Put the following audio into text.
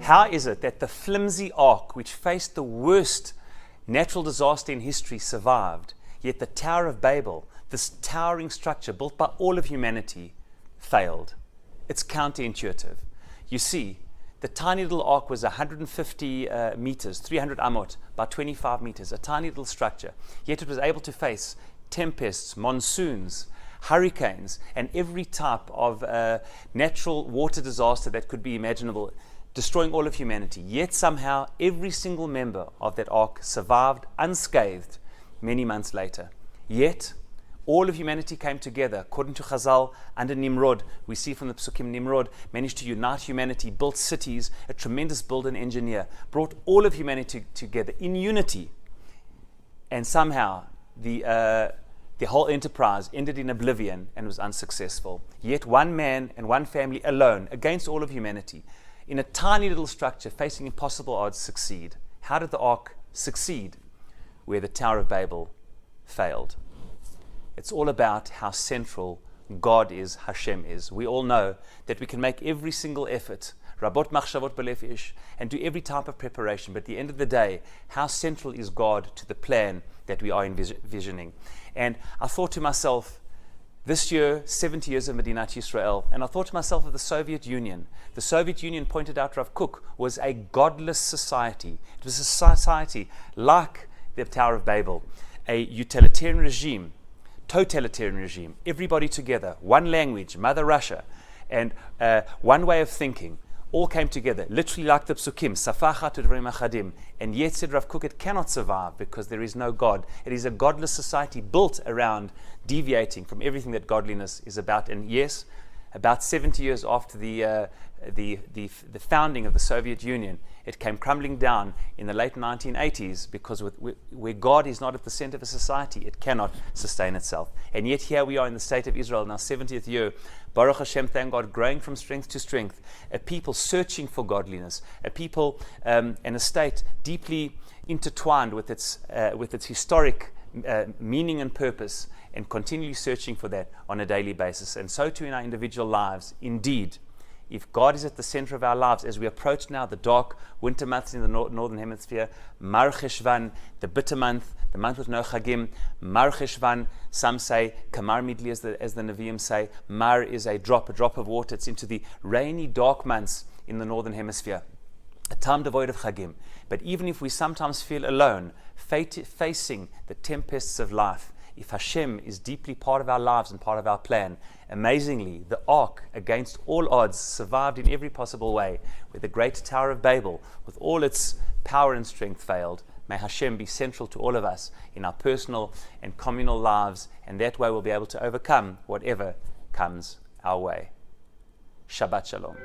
How is it that the flimsy ark, which faced the worst natural disaster in history, survived, yet the Tower of Babel, this towering structure built by all of humanity, failed? It's counterintuitive. You see, the tiny little ark was 150 meters, 300 amot, by 25 meters, a tiny little structure. Yet it was able to face tempests, monsoons, hurricanes, and every type of natural water disaster that could be imaginable, destroying all of humanity. Yet somehow every single member of that ark survived unscathed many months later. Yet all of humanity came together, according to Chazal, under Nimrod. We see from the Psukim, Nimrod managed to unite humanity, built cities, a tremendous builder and engineer, brought all of humanity together in unity. And somehow the whole enterprise ended in oblivion and was unsuccessful. Yet one man and one family alone, against all of humanity, in a tiny little structure facing impossible odds, succeed. How did the ark succeed? Where the Tower of Babel failed. It's all about how central God is, Hashem is. We all know that we can make every single effort, rabot machshavot belev ish, and do every type of preparation, but at the end of the day, how central is God to the plan that we are envisioning? And I thought to myself, this year, 70 years of Medinat Yisrael, and I thought to myself of the Soviet Union. The Soviet Union, pointed out Rav Kook, was a godless society. It was a society like the Tower of Babel, a utilitarian regime, totalitarian regime, everybody together, one language, Mother Russia, and one way of thinking, all came together, literally like the Psukim, Safacha Tudvarim Achadim. And yet, said Rav Kook, it cannot survive because there is no God. It is a godless society built around deviating from everything that godliness is about. And yes, about 70 years after the founding of the Soviet Union, it came crumbling down in the late 1980s because where God is not at the center of a society, it cannot sustain itself. And yet here we are in the state of Israel in our 70th year, Baruch Hashem, thank God, growing from strength to strength, a people searching for godliness, a people and a state deeply intertwined with its historic meaning and purpose, and continually searching for that on a daily basis. And so too in our individual lives. Indeed, if God is at the center of our lives, as we approach now the dark winter months in the northern hemisphere, Mar Cheshvan, the bitter month, the month with no chagim, Mar Cheshvan, some say, Kamar Midli, as the Nevi'im say, Mar is a drop of water. It's into the rainy, dark months in the northern hemisphere, a time devoid of chagim. But even if we sometimes feel alone, facing the tempests of life, if Hashem is deeply part of our lives and part of our plan, amazingly, the ark, against all odds, survived in every possible way, where the great Tower of Babel, with all its power and strength, failed. May Hashem be central to all of us in our personal and communal lives, and that way we'll be able to overcome whatever comes our way. Shabbat Shalom.